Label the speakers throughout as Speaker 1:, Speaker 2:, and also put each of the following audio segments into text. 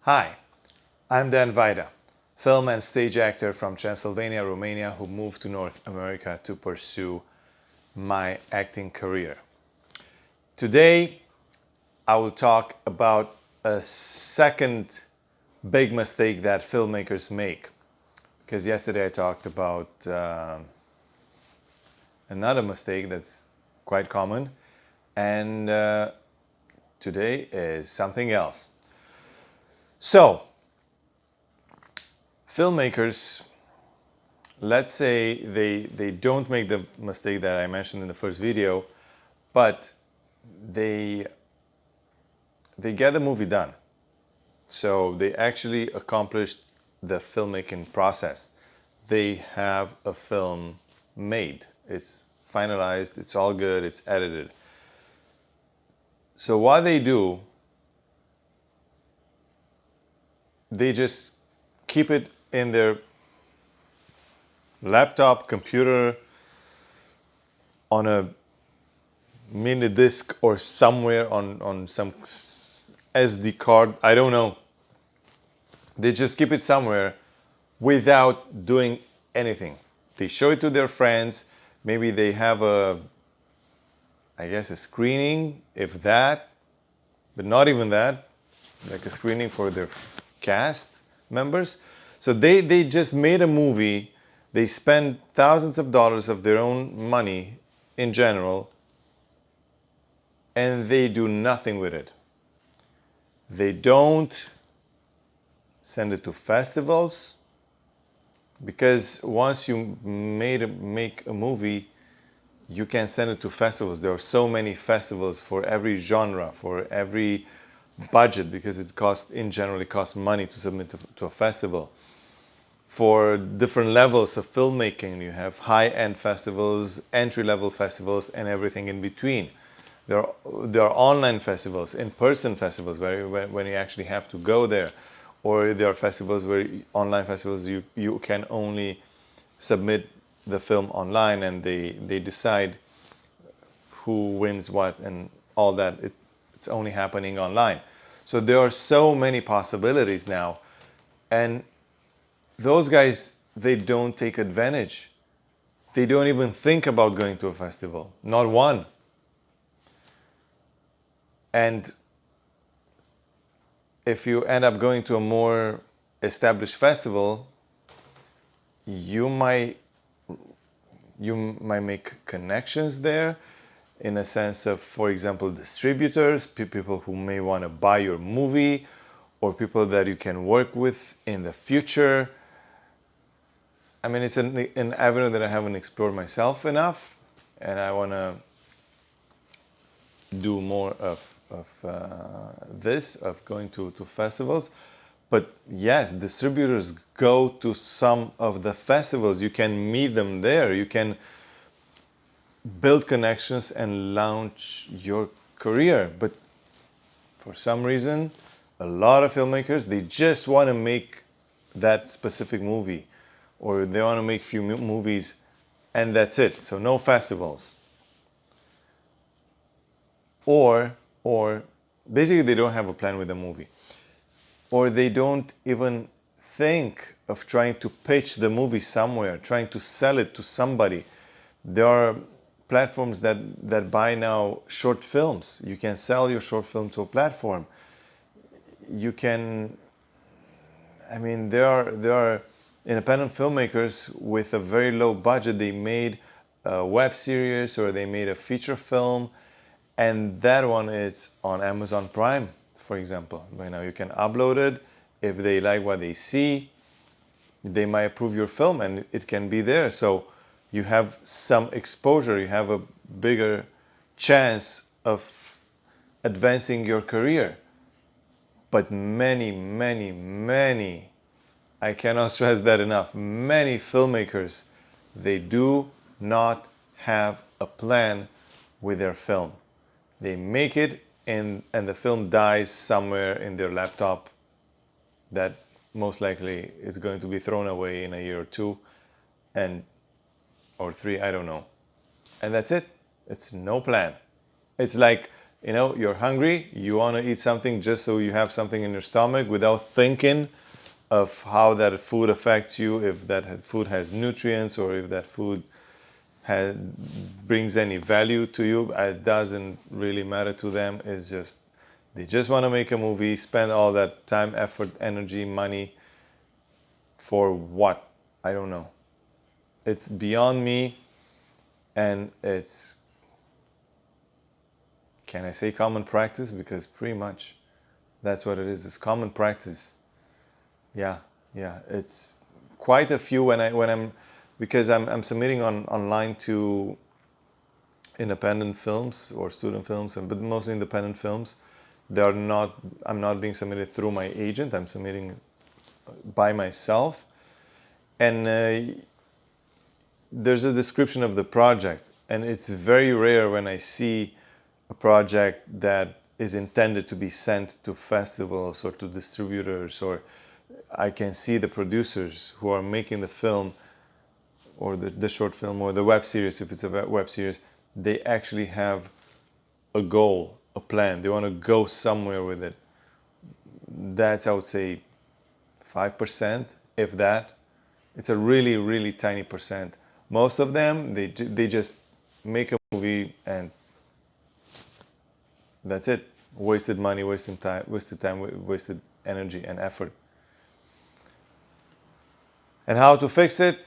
Speaker 1: Hi, I'm Dan Vaida, film and stage actor from Transylvania, Romania, who moved to North America to pursue my acting career. Today, I will talk about a second big mistake that filmmakers make. Because yesterday I talked about another mistake that's quite common, and today is something else. So, filmmakers, let's say they don't make the mistake that I mentioned in the first video, but they get the movie done. So they actually accomplished the filmmaking process. They have a film made. It's finalized, it's all good, it's edited. So what they do, they just keep it in their laptop, computer, on a mini disc or somewhere on some SD card. I don't know. They just keep it somewhere without doing anything. They show it to their friends. Maybe they have a screening, if that, but not even that, like a screening for their cast members. So they just made a movie. They spend thousands of dollars of their own money in general, and they do nothing with it. They don't send it to festivals, because once you make a movie, you can send it to festivals. There are so many festivals for every genre, for every budget, because it costs money to submit to a festival. For different levels of filmmaking, you have high-end festivals, entry-level festivals, and everything in between. There are online festivals, in-person festivals, when you actually have to go there. Or there are festivals online festivals, you can only submit the film online, and they decide who wins what and all that. It's only happening online. So there are so many possibilities now. And those guys, they don't take advantage. They don't even think about going to a festival. Not one. And if you end up going to a more established festival, you might make connections there, in a sense of, for example, distributors, people who may want to buy your movie, or people that you can work with in the future. I mean, it's an avenue that I haven't explored myself enough, and I want to do more of going to festivals. But yes, distributors go to some of the festivals. You can meet them there. You can build connections and launch your career. But for some reason, a lot of filmmakers, they just want to make that specific movie, or they want to make few movies, and that's it. So no festivals. Or basically they don't have a plan with the movie. Or they don't even think of trying to pitch the movie somewhere, trying to sell it to somebody. There are platforms that buy now short films. You can sell your short film to a platform. You can, there are independent filmmakers with a very low budget. They made a web series, or they made a feature film, and that one is on Amazon Prime, for example. Right now you can upload it. If they like what they see, they might approve your film, and it can be there. So you have some exposure. You have a bigger chance of advancing your career. But many, I cannot stress that enough, many filmmakers, they do not have a plan with their film. They make it, and the film dies somewhere in their laptop that most likely is going to be thrown away in a year or two, or 3, I don't know. And that's it. It's no plan. It's like You know, you're hungry, you want to eat something just so you have something in your stomach without thinking of how that food affects you, if that food has nutrients or if that food brings any value to you. It doesn't really matter to them. It's just, they just want to make a movie, spend all that time, effort, energy, money for what? I don't know. It's beyond me, and it's, can I say common practice? Because pretty much that's what it is. It's common practice. Yeah, yeah. It's quite a few when I'm, because I'm submitting online to independent films or student films, but mostly independent films. They are not. I'm not being submitted through my agent. I'm submitting by myself, and there's a description of the project, and it's very rare when I see a project that is intended to be sent to festivals or to distributors, or I can see the producers who are making the film or the short film or the web series, if it's a web series, they actually have a goal, a plan. They want to go somewhere with it. That's, I would say, 5%, if that. It's a really, really tiny percent. Most of them, they just make a movie and that's it. Wasted money, wasted time, wasted energy and effort. And how to fix it?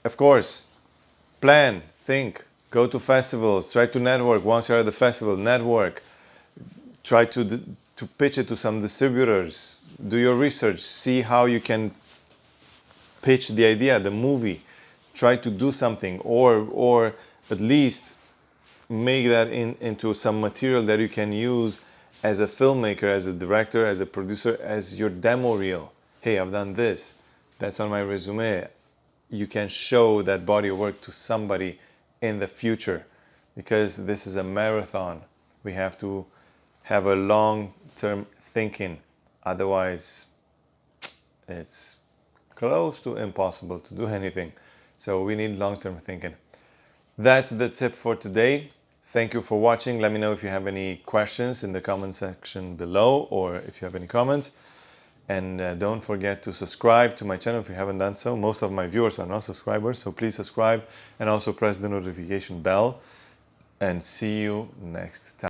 Speaker 1: Of course, plan, think, go to festivals, try to network. Once you're at the festival, network. Try to pitch it to some distributors. Do your research. See how you can pitch the idea, the movie. Try to do something, or at least make that into some material that you can use as a filmmaker, as a director, as a producer, as your demo reel. Hey, I've done this. That's on my resume. You can show that body of work to somebody in the future, because this is a marathon. We have to have a long-term thinking. Otherwise, it's close to impossible to do anything. So we need long-term thinking. That's the tip for today. Thank you for watching. Let me know if you have any questions in the comment section below, or if you have any comments. And don't forget to subscribe to my channel if you haven't done so. Most of my viewers are not subscribers, so please subscribe and also press the notification bell. And see you next time.